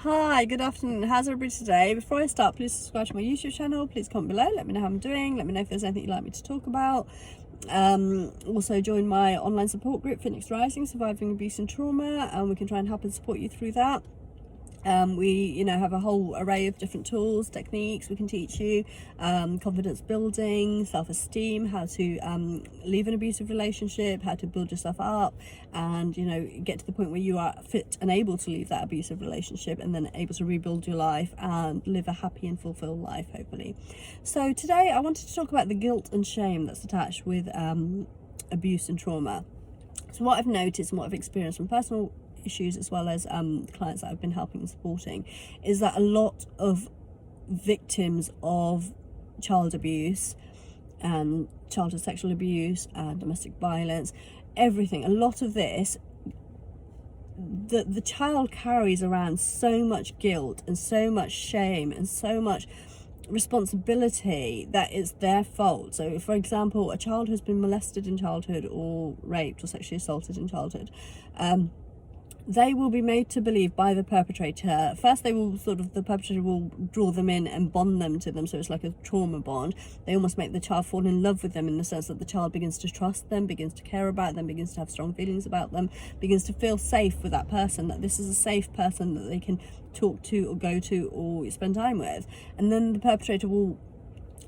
Hi, good afternoon. How's everybody today? Before I start, please subscribe to my YouTube channel. Please comment below. Let me know how I'm doing. Let me know if there's anything you'd like me to talk about. Also join my online support group, Phoenix Rising, Surviving Abuse and Trauma, and we can try and help and support you through that. We have a whole array of different tools, techniques we can teach you, confidence building, self-esteem, how to leave an abusive relationship, how to build yourself up, and get to the point where you are fit and able to leave that abusive relationship, and then able to rebuild your life and live a happy and fulfilled life, hopefully. So today I wanted to talk about the guilt and shame that's attached with abuse and trauma. So what I've noticed and what I've experienced from personal issues, as well as clients that I've been helping and supporting, is that a lot of victims of child abuse and childhood sexual abuse and domestic violence, everything, a lot of this, the child carries around so much guilt and so much shame and so much responsibility that it's their fault. So for example, a child who's been molested in childhood or raped or sexually assaulted in childhood, they will be made to believe by the perpetrator. First, the perpetrator will draw them in and bond them to them, so it's like a trauma bond. They almost make the child fall in love with them, in the sense that the child begins to trust them, begins to care about them, begins to have strong feelings about them, begins to feel safe with that person, that this is a safe person that they can talk to or go to or spend time with. And then the perpetrator will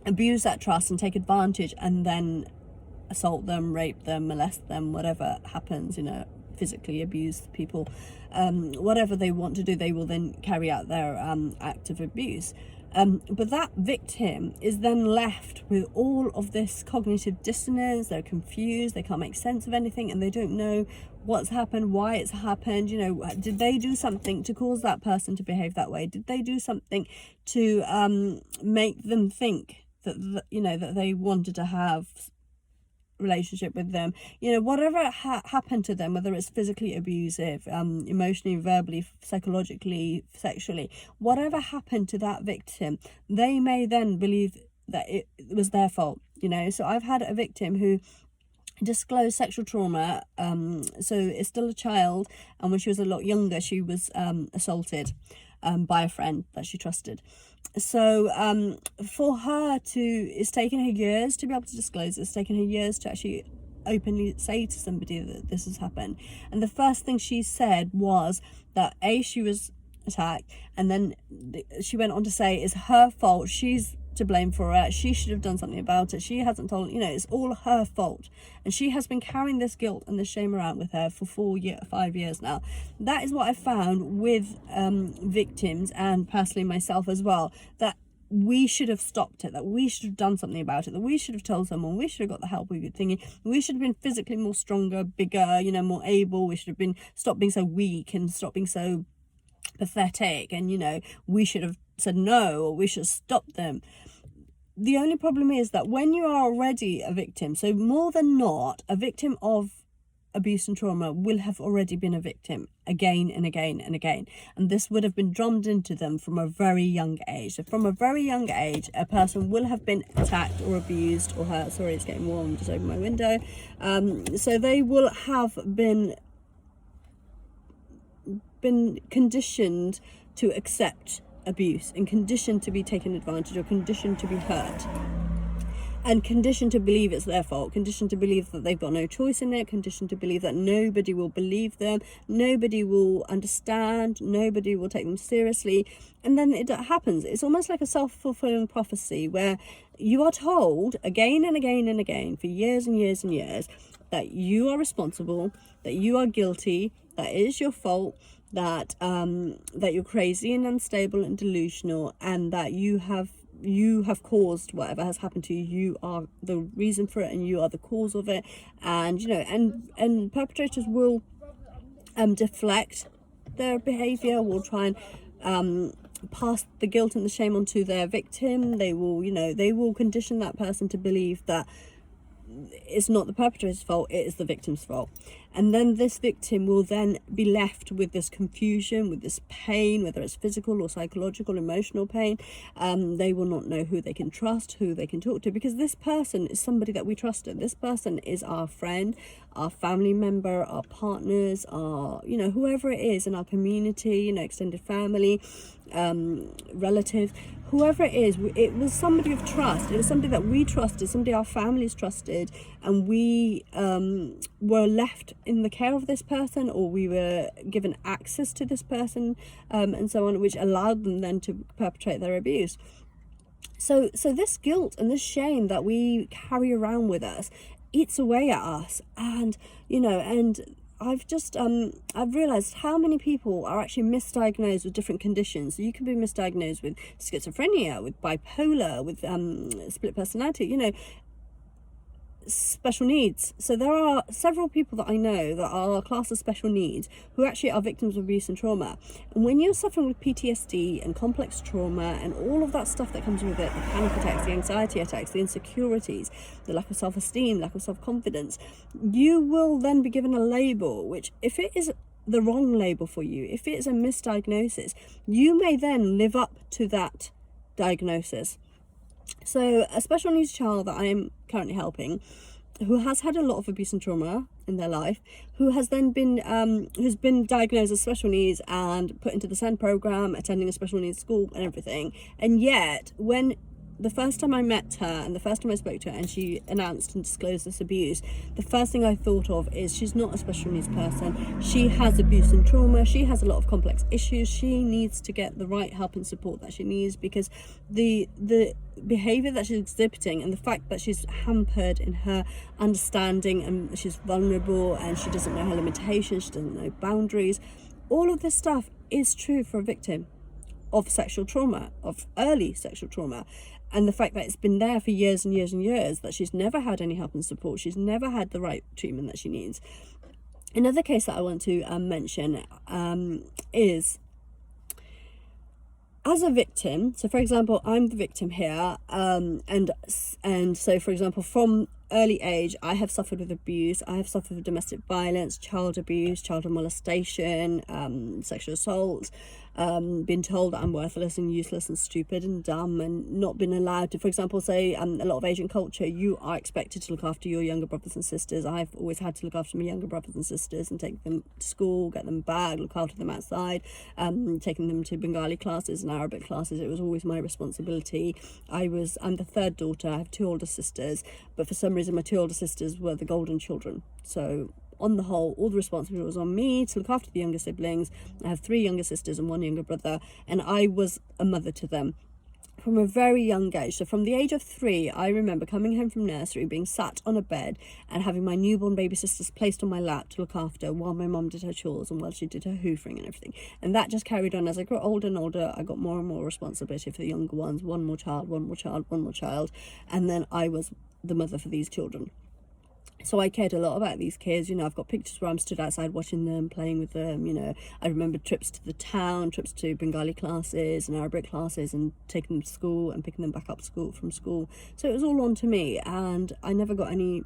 abuse that trust and take advantage, and then assault them, rape them, molest them, whatever happens, physically abuse people, whatever they want to do, they will then carry out their act of abuse. But that victim is then left with all of this cognitive dissonance. They're confused, they can't make sense of anything, and they don't know what's happened, why it's happened. Did they do something to cause that person to behave that way? Did they do something to make them think that that they wanted to have relationship with them? Whatever happened to them, whether it's physically abusive, emotionally, verbally, psychologically, sexually, whatever happened to that victim, they may then believe that it was their fault. So I've had a victim who disclosed sexual trauma, so it's still a child, and when she was a lot younger she was assaulted by a friend that she trusted. So for her it's taken her years to be able to disclose. It's taken her years to actually openly say to somebody that this has happened. And the first thing she said was that she was attacked, and then she went on to say it's her fault, she's to blame for it, she should have done something about it, she hasn't told, it's all her fault. And she has been carrying this guilt and this shame around with her for 5 years now. That is what I found with victims, and personally myself as well, that we should have stopped it, that we should have done something about it, that we should have told someone, we should have got the help we were thinking, we should have been physically more stronger, bigger, more able, we should have been stopped being so weak and stop being so pathetic, and we should have said no, or we should have stopped them. The only problem is that when you are already a victim, so more than not, a victim of abuse and trauma will have already been a victim again and again and again, and this would have been drummed into them from a very young age. So from a very young age, a person will have been attacked or abused or hurt. Sorry, it's getting warm, just open my window. So they will have been conditioned to accept abuse, and conditioned to be taken advantage, or conditioned to be hurt, and conditioned to believe it's their fault, conditioned to believe that they've got no choice in it, conditioned to believe that nobody will believe them, nobody will understand, nobody will take them seriously. And then it happens. It's almost like a self-fulfilling prophecy, where you are told again and again and again for years and years and years that you are responsible, that you are guilty, that it is your fault, that you're crazy and unstable and delusional, and that you have caused whatever has happened to you. You are the reason for it, and you are the cause of it. And and perpetrators will deflect their behavior, will try and pass the guilt and the shame onto their victim. They will condition that person to believe that it's not the perpetrator's fault, it is the victim's fault. And then this victim will then be left with this confusion, with this pain, whether it's physical or psychological, emotional pain. They will not know who they can trust, who they can talk to, because this person is somebody that we trusted. This person is our friend, our family member, our partners, our, you know, whoever it is in our community, you know, extended family, relative, whoever it was somebody of trust. It was somebody that we trusted, somebody our families trusted, and we were left in the care of this person, or we were given access to this person, and so on, which allowed them then to perpetrate their abuse. So this guilt and this shame that we carry around with us eats away at us. And, you know, and I've realized how many people are actually misdiagnosed with different conditions. So you can be misdiagnosed with schizophrenia, with bipolar, with split personality, you know, special needs. So there are several people that I know that are classed as special needs who actually are victims of abuse and trauma. And when you're suffering with PTSD and complex trauma and all of that stuff that comes with it, the panic attacks, the anxiety attacks, the insecurities, the lack of self-esteem, lack of self-confidence, you will then be given a label, which, if it is the wrong label for you, if it is a misdiagnosis, you may then live up to that diagnosis. So a special needs child that I am currently helping, who has had a lot of abuse and trauma in their life, who has then been who's been diagnosed as special needs and put into the SEND program, attending a special needs school and everything, and yet when the first time I met her and the first time I spoke to her and she announced and disclosed this abuse, the first thing I thought of is she's not a special needs person. She has abuse and trauma. She has a lot of complex issues. She needs to get the right help and support that she needs, because the behavior that she's exhibiting and the fact that she's hampered in her understanding and she's vulnerable and she doesn't know her limitations, she doesn't know boundaries, all of this stuff is true for a victim of sexual trauma, of early sexual trauma. And the fact that it's been there for years and years and years, that she's never had any help and support, she's never had the right treatment that she needs. Another case that I want to mention is, as a victim, so for example, I'm the victim here, and so for example, from early age, I have suffered with abuse, I have suffered with domestic violence, child abuse, child molestation, sexual assault, been told that I'm worthless and useless and stupid and dumb, and not been allowed to, for example, say a lot of Asian culture, you are expected to look after your younger brothers and sisters. I've always had to look after my younger brothers and sisters and take them to school, get them back, look after them outside, taking them to Bengali classes and Arabic classes. It was always my responsibility. I'm the third daughter. I have two older sisters, but for some reason my two older sisters were the golden children. So on the whole, all the responsibility was on me to look after the younger siblings. I have three younger sisters and one younger brother, and I was a mother to them from a very young age. So from the age of 3, I remember coming home from nursery, being sat on a bed and having my newborn baby sisters placed on my lap to look after while my mum did her chores and while she did her hoovering and everything. And that just carried on. As I grew older and older, I got more and more responsibility for the younger ones. One more child, one more child, one more child. And then I was the mother for these children. So I cared a lot about these kids. You know, I've got pictures where I'm stood outside watching them, playing with them. You know, I remember trips to the town, trips to Bengali classes and Arabic classes, and taking them to school and picking them back up from school. So it was all on to me, and I never got any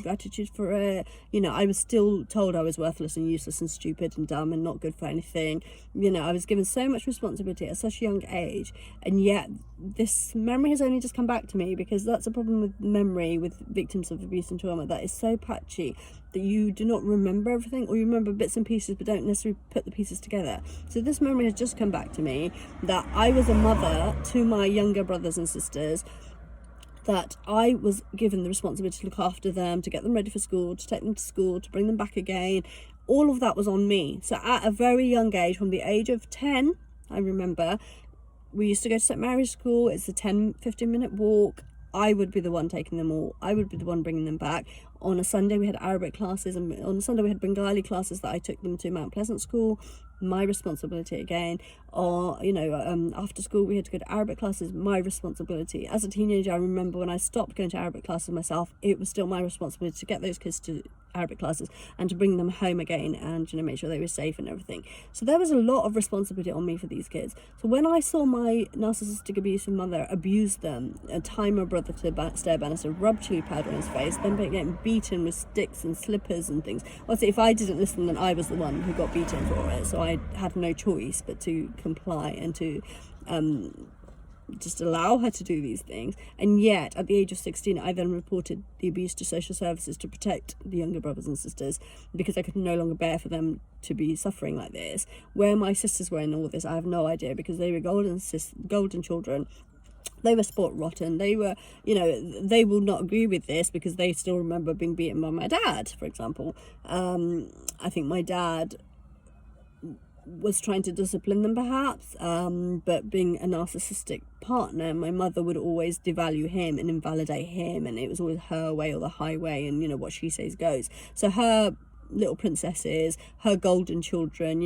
gratitude for it. You know, I was still told I was worthless and useless and stupid and dumb and not good for anything. You know, I was given so much responsibility at such a young age, and yet this memory has only just come back to me, because that's a problem with memory with victims of abuse and trauma, that is so patchy that you do not remember everything, or you remember bits and pieces but don't necessarily put the pieces together. So this memory has just come back to me, that I was a mother to my younger brothers and sisters, that I was given the responsibility to look after them, to get them ready for school, to take them to school, to bring them back again. All of that was on me. So at a very young age, from the age of 10, I remember, we used to go to St Mary's School. It's a 10-15 minute walk. I would be the one taking them all. I would be the one bringing them back. On a Sunday we had Arabic classes, and on a Sunday we had Bengali classes that I took them to Mount Pleasant School. My responsibility again. Or, you know, after school we had to go to Arabic classes. My responsibility. As a teenager, I remember when I stopped going to Arabic classes myself, it was still my responsibility to get those kids to Arabic classes and to bring them home again, and, you know, make sure they were safe and everything. So there was a lot of responsibility on me for these kids. So when I saw my narcissistic abusive mother abuse them, tie my brother to a stair banister, rub chili powder on his face, then getting beaten beaten with sticks and slippers and things. Obviously, if I didn't listen, then I was the one who got beaten for it. So I had no choice but to comply and to just allow her to do these things. And yet, at the age of 16, I then reported the abuse to social services to protect the younger brothers and sisters, because I could no longer bear for them to be suffering like this. Where my sisters were in all this, I have no idea, because they were golden children. They were sport rotten. They were, they will not agree with this because they still remember being beaten by my dad, for example. I think my dad was trying to discipline them, perhaps, but being a narcissistic partner, my mother would always devalue him and invalidate him, and it was always her way or the highway, and what she says goes. So her little princesses, her golden children,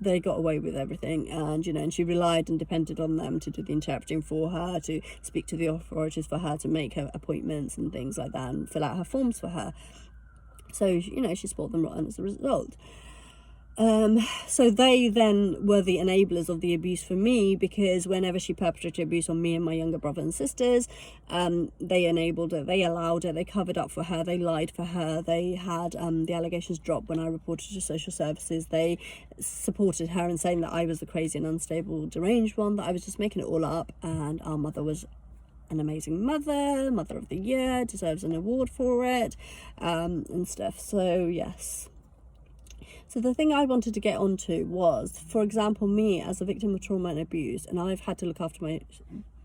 they got away with everything, and she relied and depended on them to do the interpreting for her, to speak to the authorities for her, to make her appointments and things like that, and fill out her forms for her. So she spoiled them rotten as a result. So they then were the enablers of the abuse for me, because whenever she perpetrated abuse on me and my younger brother and sisters, they enabled it, they allowed it, they covered up for her, they lied for her, they had the allegations dropped when I reported to social services. They supported her in saying that I was the crazy and unstable deranged one, that I was just making it all up, and our mother was an amazing mother of the year, deserves an award for it, and stuff. So yes. So the thing I wanted to get onto was, for example, me as a victim of trauma and abuse, and I've had to look after my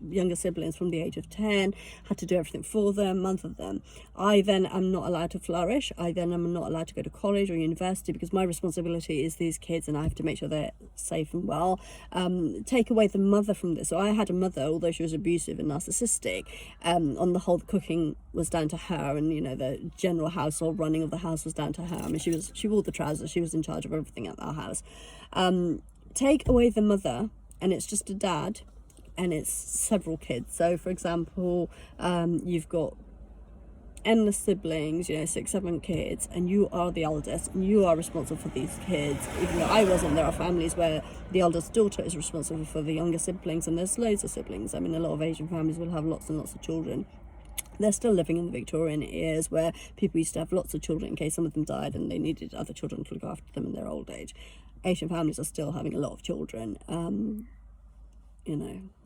younger siblings from the age of 10, had to do everything for them, mother them. I then am not allowed to flourish. I then am not allowed to go to college or university, because my responsibility is these kids and I have to make sure they're safe and well. Take away the mother from this. So I had a mother, although she was abusive and narcissistic, on the whole, the cooking was down to her, and the general household running of the house was down to her. I mean, she wore the trousers, she was in charge of everything at our house. Take away the mother and it's just a dad, and it's several kids. So for example, you've got endless siblings, 6-7 kids, and you are the eldest and you are responsible for these kids. Even though I wasn't, there are families where the eldest daughter is responsible for the younger siblings, and there's loads of siblings. I mean, a lot of Asian families will have lots and lots of children. They're still living in the Victorian eras, where people used to have lots of children in case some of them died and they needed other children to look after them in their old age. Asian families are still having a lot of children.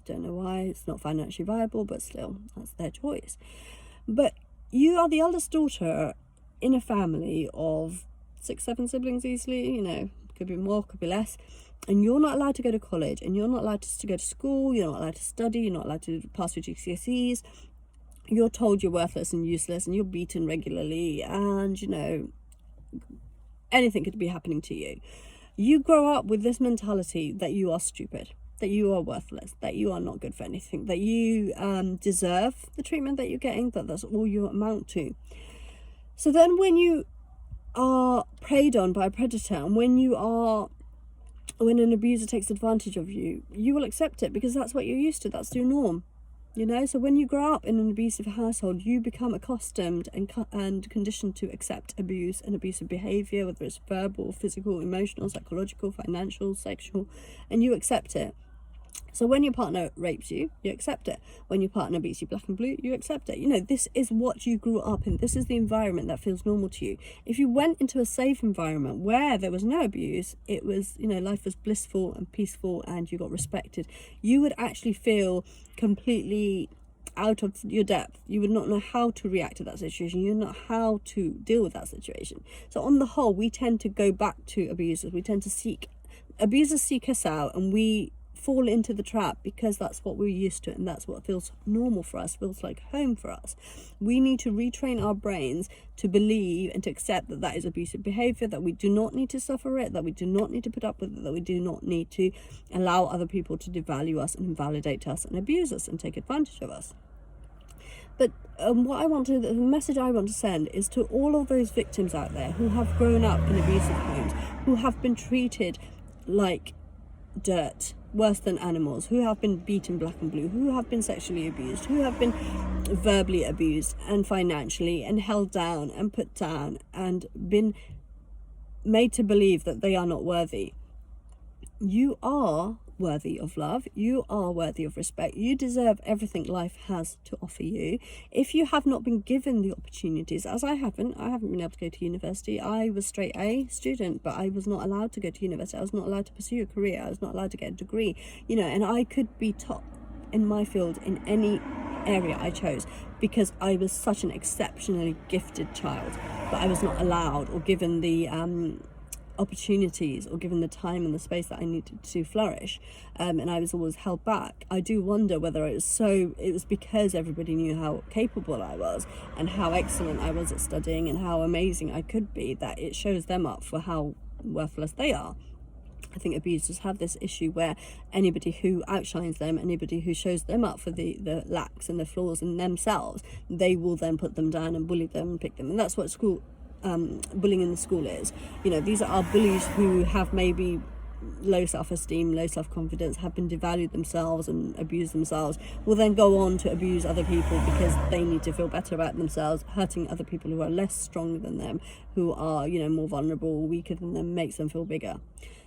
Don't know why, it's not financially viable, but still, that's their choice. But you are the eldest daughter in a family of 6-7 siblings easily, could be more, could be less, and you're not allowed to go to college, and you're not allowed to go to school, you're not allowed to study, you're not allowed to pass your GCSEs. You're told you're worthless and useless, and you're beaten regularly, and anything could be happening to you. You grow up with this mentality that you are stupid, that you are worthless, that you are not good for anything, that you deserve the treatment that you're getting, that that's all you amount to. So then when you are preyed on by a predator, and when an abuser takes advantage of you, you will accept it, because that's what you're used to, that's your norm. So when you grow up in an abusive household, you become accustomed and conditioned to accept abuse and abusive behavior, whether it's verbal, physical, emotional, psychological, financial, sexual, and you accept it. So when your partner rapes you, you accept it. When your partner beats you black and blue, you accept it. This is what you grew up in. This is the environment that feels normal to you. If you went into a safe environment where there was no abuse, it was, life was blissful and peaceful and you got respected, you would actually feel completely out of your depth. You would not know how to react to that situation. You would not know how to deal with that situation. So on the whole, we tend to go back to abusers. We tend to abusers seek us out, and we fall into the trap because that's what we're used to, and that's what feels normal for us, feels like home for us. We need to retrain our brains to believe and to accept that that is abusive behavior, that we do not need to suffer it, that we do not need to put up with it, that we do not need to allow other people to devalue us and invalidate us and abuse us and take advantage of us. But the message I want to send is to all of those victims out there who have grown up in abusive homes, who have been treated like dirt, worse than animals, who have been beaten black and blue, who have been sexually abused, who have been verbally abused and financially, and held down and put down and been made to believe that they are not worthy. you are worthy of love, you are worthy of respect, you deserve everything life has to offer you. If you have not been given the opportunities, as I haven't been able to go to university. I was straight A student, but I was not allowed to go to university. I was not allowed to pursue a career. I was not allowed to get a degree, and I could be top in my field in any area I chose, because I was such an exceptionally gifted child, but I was not allowed or given the opportunities or given the time and the space that I needed to flourish, and I was always held back. I do wonder whether it was because everybody knew how capable I was and how excellent I was at studying and how amazing I could be, that it shows them up for how worthless they are. I think abusers have this issue where anybody who outshines them, anybody who shows them up for the lacks and the flaws in themselves, they will then put them down and bully them and pick them. And that's what bullying in the school is. These are our bullies who have maybe low self-esteem, low self-confidence, have been devalued themselves and abused themselves, will then go on to abuse other people because they need to feel better about themselves. Hurting other people who are less strong than them, who are more vulnerable, weaker than them, makes them feel bigger.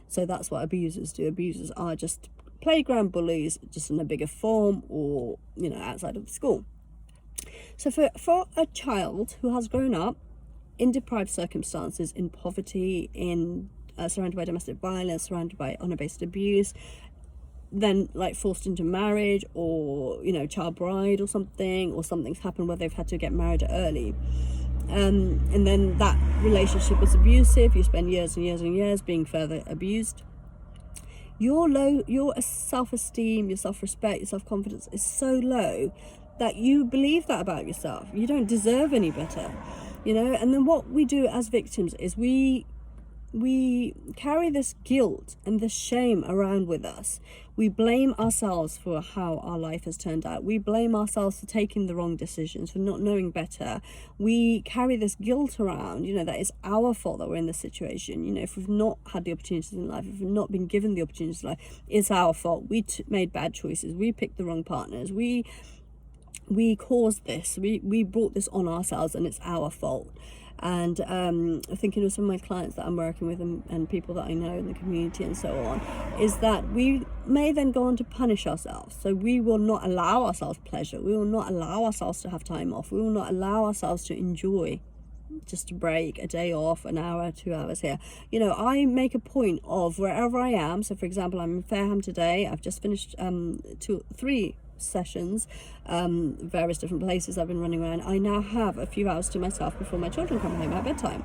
So that's what abusers do. Abusers are just playground bullies, just in a bigger form, or outside of the school. So for a child who has grown up in deprived circumstances, in poverty, in surrounded by domestic violence, surrounded by honor-based abuse, then forced into marriage, or child bride or something's happened where they've had to get married early, and then that relationship is abusive. You spend years and years and years being further abused. Your self-esteem, your self-respect, your self-confidence is so low that you believe that about yourself. You don't deserve any better, and then what we do as victims is we carry this guilt and this shame around with us. We blame ourselves for how our life has turned out. We blame ourselves for taking the wrong decisions, for not knowing better. We carry this guilt around, that it's our fault that we're in this situation. If we've not had the opportunities in life, if we've not been given the opportunities in life, it's our fault. We made bad choices. We picked the wrong partners. We caused this. We brought this on ourselves, and it's our fault. And thinking of some of my clients that I'm working with, and people that I know in the community and so on, is that we may then go on to punish ourselves. So we will not allow ourselves pleasure. We will not allow ourselves to have time off. We will not allow ourselves to enjoy just a break, a day off, an hour, 2 hours here. I make a point of wherever I am. So for example, I'm in Fareham today. I've just finished 3 sessions, various different places I've been running around. I now have a few hours to myself before my children come home at bedtime.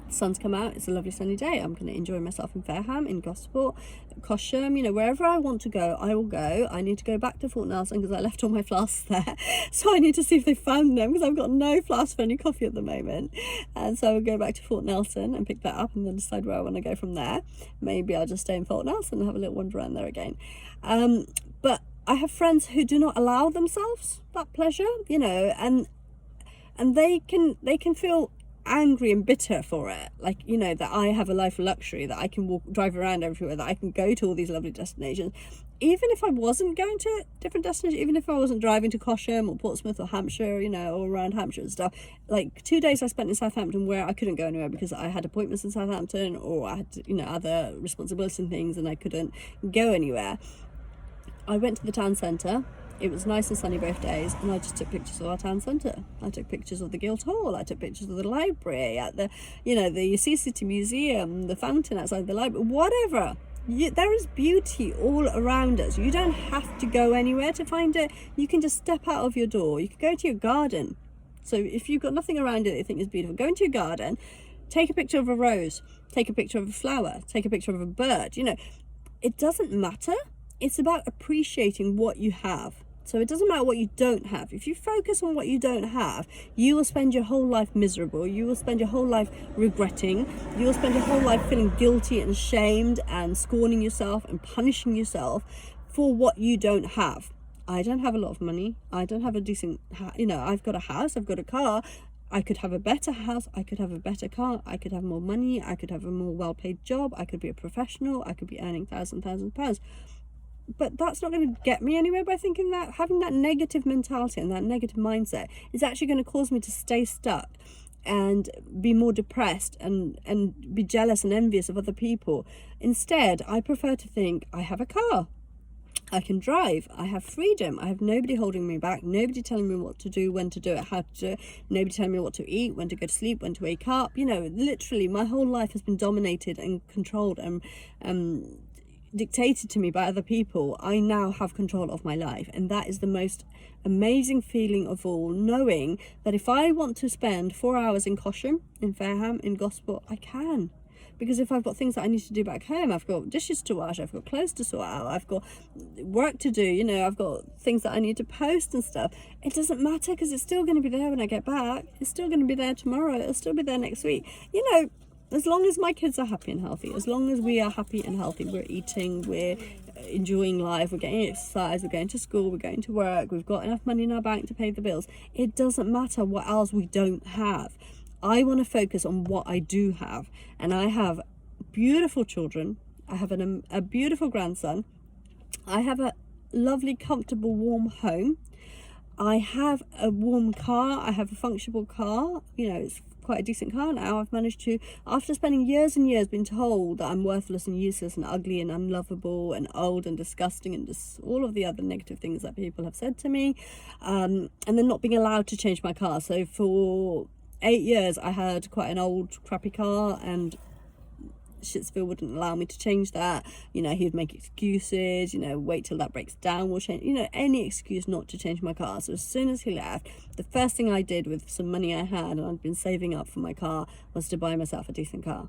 The sun's come out, it's a lovely sunny day. I'm going to enjoy myself in Fareham, in Gosport, Cosham, wherever I want to go, I will go. I need to go back to Fort Nelson because I left all my flasks there. So I need to see if they found them, because I've got no flask for any coffee at the moment. And so I'll go back to Fort Nelson and pick that up, and then decide where I want to go from there. Maybe I'll just stay in Fort Nelson and have a little wander around there again. But I have friends who do not allow themselves that pleasure, and they can feel angry and bitter for it, that I have a life of luxury, that I can drive around everywhere, that I can go to all these lovely destinations. Even if I wasn't going to different destinations, even if I wasn't driving to Cosham or Portsmouth or Hampshire, or around Hampshire and stuff, 2 days I spent in Southampton where I couldn't go anywhere because I had appointments in Southampton, or I had other responsibilities and things, and I couldn't go anywhere. I went to the town centre. It was nice and sunny both days, and I just took pictures of our town centre. I took pictures of the Guildhall. I took pictures of the library, at the Sea City Museum, the fountain outside the library, whatever. There is beauty all around us. You don't have to go anywhere to find it. You can just step out of your door. You can go to your garden. So if you've got nothing around it that you think is beautiful, go into your garden, take a picture of a rose, take a picture of a flower, take a picture of a bird. It doesn't matter. It's about appreciating what you have. So it doesn't matter what you don't have. If you focus on what you don't have, you will spend your whole life miserable. You will spend your whole life regretting. You will spend your whole life feeling guilty and shamed and scorning yourself and punishing yourself for what you don't have. I don't have a lot of money. I don't have a decent, I've got a house, I've got a car. I could have a better house, I could have a better car, I could have more money, I could have a more well-paid job, I could be a professional, I could be earning thousands of pounds. But that's not going to get me anywhere by thinking that. Having that negative mentality and that negative mindset is actually going to cause me to stay stuck and be more depressed and be jealous and envious of other people. Instead, I prefer to think I have a car, I can drive, I have freedom, I have nobody holding me back, nobody telling me what to do, when to do it, how to do it, nobody telling me what to eat, when to go to sleep, when to wake up. You know, literally my whole life has been dominated and controlled and dictated to me by other people. I now have control of my life, and that is the most amazing feeling of all, knowing that if I want to spend 4 hours in Cosham, in Fareham, in Gosport, I can. Because if I've got things that I need to do back home, I've got dishes to wash, I've got clothes to sort out, I've got work to do, you know, I've got things that I need to post and stuff. It doesn't matter, because it's still going to be there when I get back. It's still going to be there tomorrow. It'll still be there next week. You know, as long as my kids are happy and healthy, as long as we are happy and healthy, we're eating, we're enjoying life, we're getting exercise, we're going to school, we're going to work, we've got enough money in our bank to pay the bills. It doesn't matter what else we don't have. I want to focus on what I do have, and I have beautiful children. I have a beautiful grandson. I have a lovely, comfortable, warm home. I have a warm car. I have a functional car. You know, it's quite a decent car now. I've managed to, after spending years and years being told that I'm worthless and useless and ugly and unlovable and old and disgusting and just all of the other negative things that people have said to me, and then not being allowed to change my car. So for 8 years I had quite an old crappy car, and Shitsville wouldn't allow me to change that. You know, he'd make excuses, you know, wait till that breaks down, we'll change, you know, any excuse not to change my car. So as soon as he left, the first thing I did with some money I had, and I'd been saving up for my car, was to buy myself a decent car.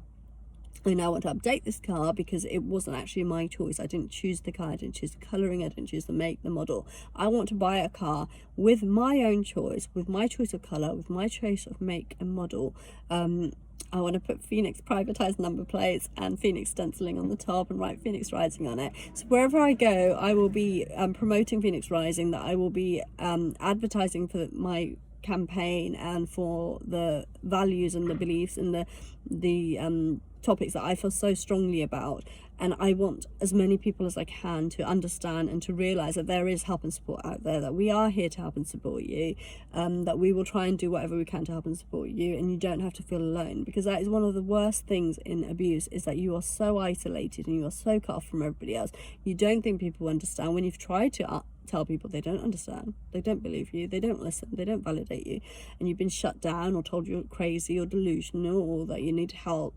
I now want to update this car because it wasn't actually my choice. I didn't choose the car, I didn't choose the colouring, I didn't choose the make, the model. I want to buy a car with my own choice, with my choice of colour, with my choice of make and model. I want to put Phoenix privatised number plates and Phoenix stenciling on the top and write Phoenix Rising on it. So wherever I go, I will be promoting Phoenix Rising, that I will be advertising for my campaign and for the values and the beliefs and the topics that I feel so strongly about. And I want as many people as I can to understand and to realise that there is help and support out there, that we are here to help and support you, that we will try and do whatever we can to help and support you, and you don't have to feel alone, because that is one of the worst things in abuse, is that you are so isolated and you are so cut off from everybody else. You don't think people understand. When you've tried to tell people, they don't understand, they don't believe you, they don't listen, they don't validate you, and you've been shut down or told you're crazy or delusional or that you need help,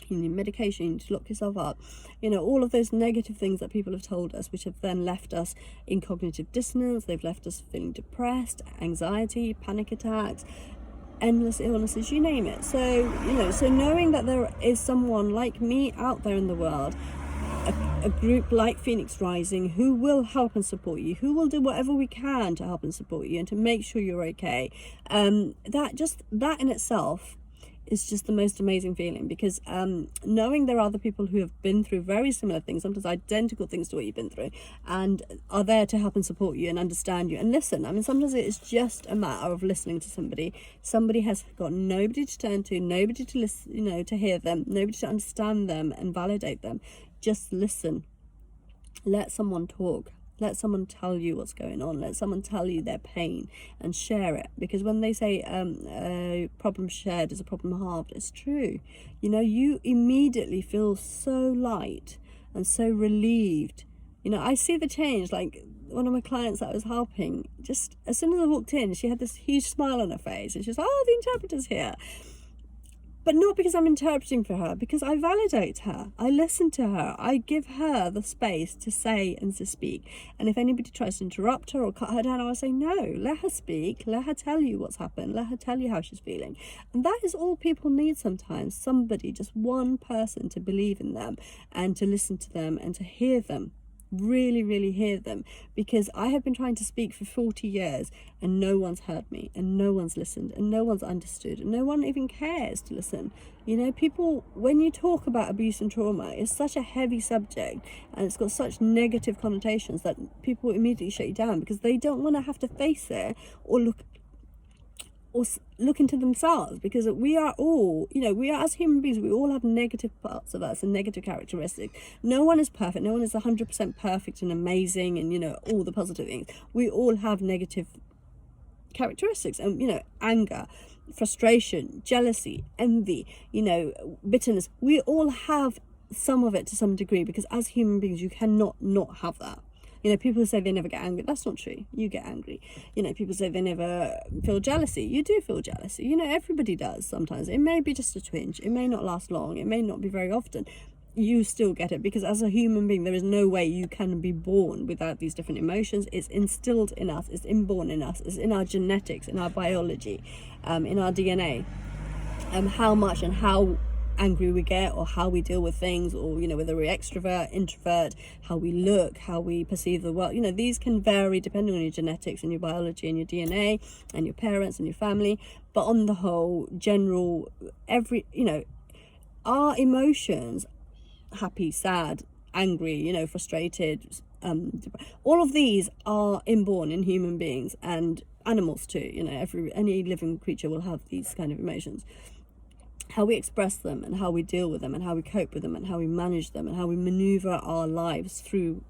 you need medication, you need to lock yourself up, you know, all of those negative things that people have told us, which have then left us in cognitive dissonance. They've left us feeling depressed, anxiety, panic attacks, endless illnesses, you name it. So, you know, so knowing that there is someone like me out there in the world, a group like Phoenix Rising, who will help and support you, who will do whatever we can to help and support you and to make sure you're okay, that in itself is just the most amazing feeling, because knowing there are other people who have been through very similar things, sometimes identical things to what you've been through, and are there to help and support you and understand you and listen. I mean, sometimes it's just a matter of listening to somebody. Somebody has got nobody to turn to, nobody to listen, you know, to hear them, nobody to understand them and validate them. Just listen. Let someone talk. Let someone tell you what's going on. Let someone tell you their pain and share it. Because when they say a problem shared is a problem halved, it's true. You know, you immediately feel so light and so relieved. You know, I see the change. Like one of my clients that I was helping, just as soon as I walked in, she had this huge smile on her face. And she was, oh, the interpreter's here. But not because I'm interpreting for her, because I validate her, I listen to her, I give her the space to say and to speak. And if anybody tries to interrupt her or cut her down, I will say, no, let her speak, let her tell you what's happened, let her tell you how she's feeling. And that is all people need sometimes, somebody, just one person to believe in them and to listen to them and to hear them. Really, really hear them, because I have been trying to speak for 40 years and no one's heard me and no one's listened and no one's understood and no one even cares to listen. You know, people, when you talk about abuse and trauma, it's such a heavy subject and it's got such negative connotations that people immediately shut you down, because they don't want to have to face it or look into themselves, because we are all, you know, we are, as human beings, we all have negative parts of us and negative characteristics. No one is perfect, no one is 100% perfect and amazing and, you know, all the positive things. We all have negative characteristics, and, you know, anger, frustration, jealousy, envy, you know, bitterness. We all have some of it to some degree, because as human beings you cannot not have that. You know, people say they never get angry. That's not true. You get angry. You know, people say they never feel jealousy. You do feel jealousy. You know, everybody does sometimes. It may be just a twinge. It may not last long. It may not be very often. You still get it, because as a human being there is no way you can be born without these different emotions. It's instilled in us. It's inborn in us. It's in our genetics, in our biology, in our DNA. How much and how angry we get, or how we deal with things, or, you know, whether we're extrovert, introvert, how we look, how we perceive the world, you know, these can vary depending on your genetics and your biology and your DNA and your parents and your family. But on the whole, general, you know, our emotions, happy, sad, angry, you know, frustrated, all of these are inborn in human beings and animals too. You know, any living creature will have these kind of emotions. How we express them and how we deal with them and how we cope with them and how we manage them and how we maneuver our lives through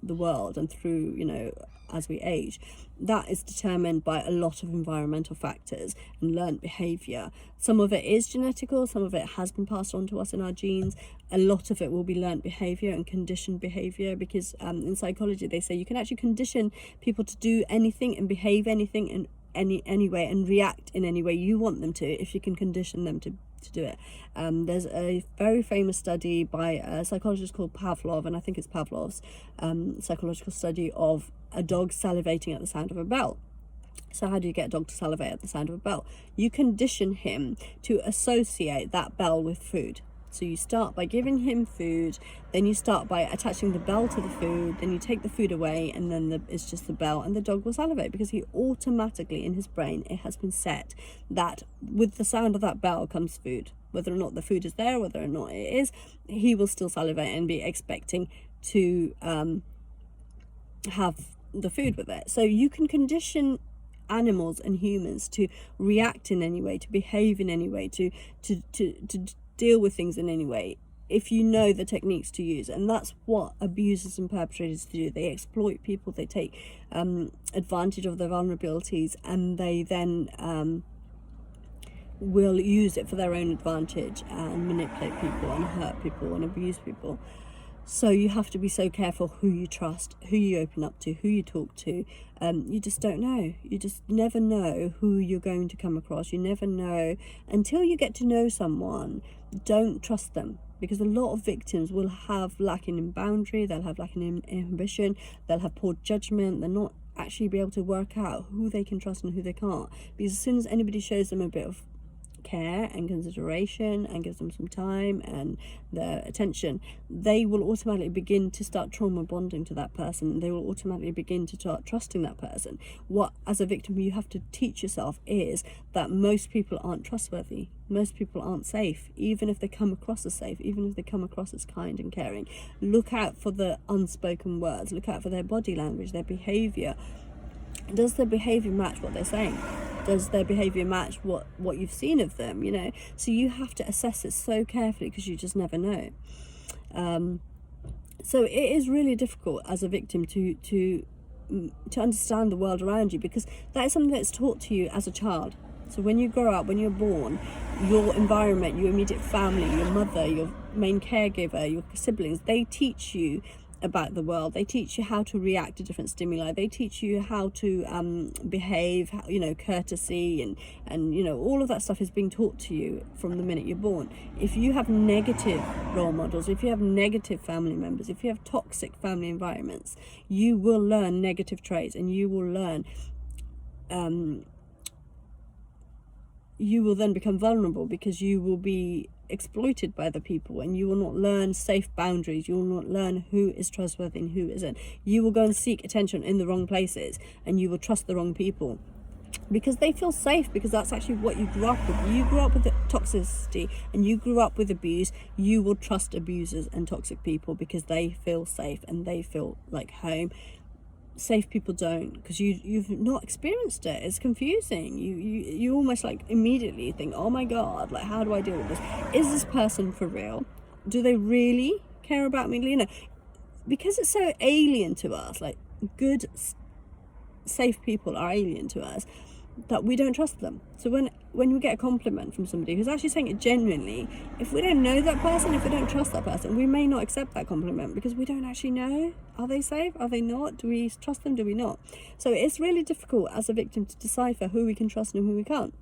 the world and through, you know, as we age, that is determined by a lot of environmental factors and learned behavior. Some of it is genetical, some of it has been passed on to us in our genes. A lot of it will be learned behavior and conditioned behavior, because in psychology they say you can actually condition people to do anything and behave anything in any way and react in any way you want them to, if you can condition them to do it. There's a very famous study by a psychologist called Pavlov, and I think it's Pavlov's psychological study of a dog salivating at the sound of a bell. So how do you get a dog to salivate at the sound of a bell? You condition him to associate that bell with food. So you start by giving him food, then you start by attaching the bell to the food, then you take the food away, and then it's just the bell, and the dog will salivate, because he automatically, in his brain, it has been set that with the sound of that bell comes food. Whether or not the food is there, whether or not it is, he will still salivate and be expecting to have the food with it. So you can condition animals and humans to react in any way, to behave in any way, to deal with things in any way, if you know the techniques to use. And that's what abusers and perpetrators do. They exploit people, they take advantage of their vulnerabilities, and they then will use it for their own advantage and manipulate people and hurt people and abuse people. So you have to be so careful who you trust, who you open up to, who you talk to. You just don't know. You just never know who you're going to come across. You never know until you get to know someone. Don't trust them, because a lot of victims will have lacking in boundary, they'll have lacking in inhibition, they'll have poor judgment, they'll not actually be able to work out who they can trust and who they can't. Because as soon as anybody shows them a bit of care and consideration and gives them some time and their attention, they will automatically begin to start trauma bonding to that person. They will automatically begin to start trusting that person. What, as a victim, you have to teach yourself is that most people aren't trustworthy. Most people aren't safe, even if they come across as safe, even if they come across as kind and caring. Look out for the unspoken words. Look out for their body language, their behavior. Does their behavior match what they're saying? Does their behavior match what you've seen of them? You know, so you have to assess it so carefully, because you just never know. So it is really difficult as a victim to understand the world around you, because that is something that's taught to you as a child. So when you grow up, when you're born, your environment, your immediate family, your mother, your main caregiver, your siblings, they teach you about the world. They teach you how to react to different stimuli. They teach you how to behave, you know, courtesy and you know, all of that stuff is being taught to you from the minute you're born. If you have negative role models, if you have negative family members, if you have toxic family environments, you will learn negative traits, and you will learn you will then become vulnerable, because you will be exploited by the people, and you will not learn safe boundaries. You will not learn who is trustworthy and who isn't. You will go and seek attention in the wrong places, and you will trust the wrong people because they feel safe, because that's actually what you grew up with. You grew up with toxicity and you grew up with abuse. You will trust abusers and toxic people because they feel safe and they feel like home. Safe people don't, because you've not experienced it. It's confusing. You almost like immediately think, oh my god, like, how do I deal with this? Is this person for real? Do they really care about me? You know, because it's so alien to us. Like, good, safe people are alien to us. that we don't trust them. So when we get a compliment from somebody who's actually saying it genuinely, if we don't know that person, if we don't trust that person, we may not accept that compliment because we don't actually know. Are they safe? Are they not? Do we trust them? Do we not? So it's really difficult as a victim to decipher who we can trust and who we can't.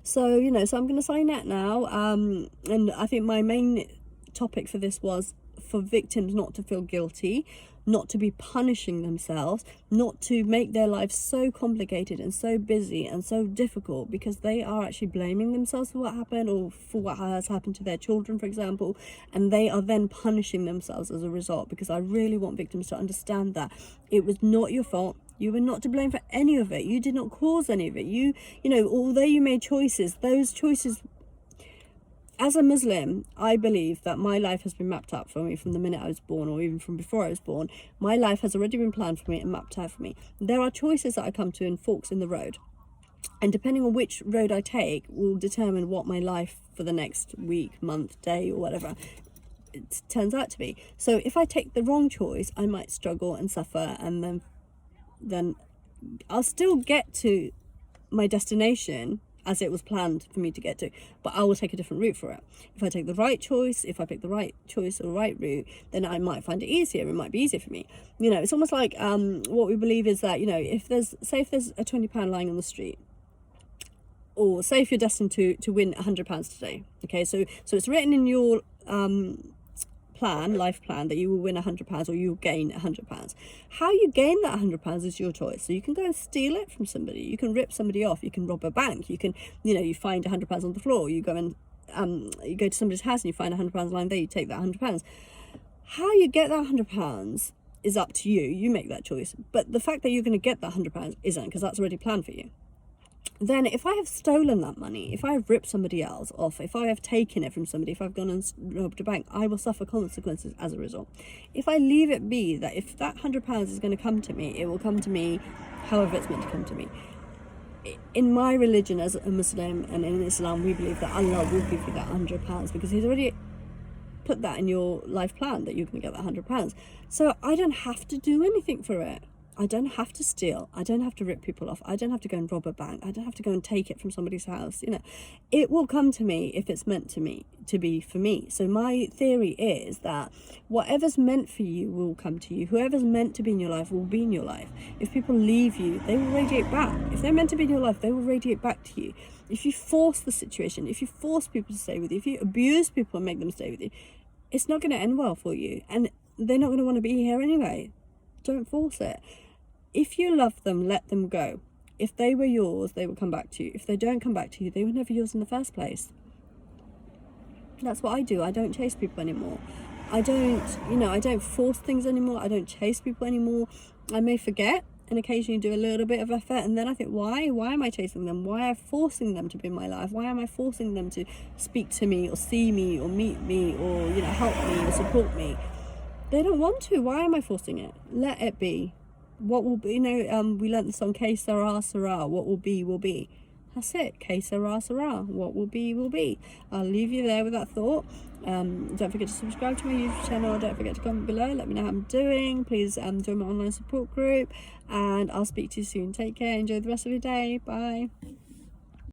So, you know, so I'm going to sign that now. And I think my main topic for this was for victims not to feel guilty, not to be punishing themselves, not to make their lives so complicated and so busy and so difficult because they are actually blaming themselves for what happened or for what has happened to their children, for example, and they are then punishing themselves as a result. Because I really want victims to understand that it was not your fault. You were not to blame for any of it. You did not cause any of it. You know, although you made choices, those choices, as a Muslim, I believe that my life has been mapped out for me from the minute I was born, or even from before I was born. My life has already been planned for me and mapped out for me. There are choices that I come to in forks in the road. And depending on which road I take will determine what my life for the next week, month, day, or whatever it turns out to be. So if I take the wrong choice, I might struggle and suffer, and then I'll still get to my destination as it was planned for me to get to, but I will take a different route for it. If I take the right choice, if I pick the right choice or right route, then I might find it easier. It might be easier for me. You know, it's almost like what we believe is that, you know, if there's a £20 lying on the street, or say if you're destined to win £100 today, okay, so it's written in your life plan that you will win £100 or you will gain £100. How you gain that £100 is your choice. So you can go and steal it from somebody, you can rip somebody off, you can rob a bank, you can, you know, you find £100 on the floor, you go and you go to somebody's house and you find £100 lying there, you take that £100. How you get that £100 is up to you. You make that choice. But the fact that you're going to get that £100 isn't, because that's already planned for you. Then if I have stolen that money, if I have ripped somebody else off, if I have taken it from somebody, if I've gone and robbed a bank, I will suffer consequences as a result. If I leave it be that if that £100 is going to come to me, it will come to me however it's meant to come to me. In my religion as a Muslim and in Islam, we believe that Allah will give you that £100 because He's already put that in your life plan that you're going to get that £100. So I don't have to do anything for it. I don't have to steal. I don't have to rip people off. I don't have to go and rob a bank. I don't have to go and take it from somebody's house. You know, it will come to me if it's meant to be for me. So my theory is that whatever's meant for you will come to you. Whoever's meant to be in your life will be in your life. If people leave you, they will radiate back. If they're meant to be in your life, they will radiate back to you. If you force the situation, if you force people to stay with you, if you abuse people and make them stay with you, it's not going to end well for you. And they're not going to want to be here anyway. Don't force it. If you love them, let them go. If they were yours, they will come back to you. If they don't come back to you, they were never yours in the first place. That's what I do. I don't chase people anymore. I don't force things anymore. I don't chase people anymore. I may forget and occasionally do a little bit of effort, and then I think, why am I chasing them? Why am I forcing them to be in my life? Why am I forcing them to speak to me or see me or meet me or, you know, help me or support me? They don't want to. Why am I forcing it? Let it be. What will be, you know, we learnt the song Que Sera Sera, what will be will be. That's it. Que Sera Sera, what will be will be. I'll leave you there with that thought. Don't forget to subscribe to my YouTube channel. Don't forget to comment below, let me know how I'm doing. Please join my online support group, and I'll speak to you soon. Take care, enjoy the rest of your day. Bye.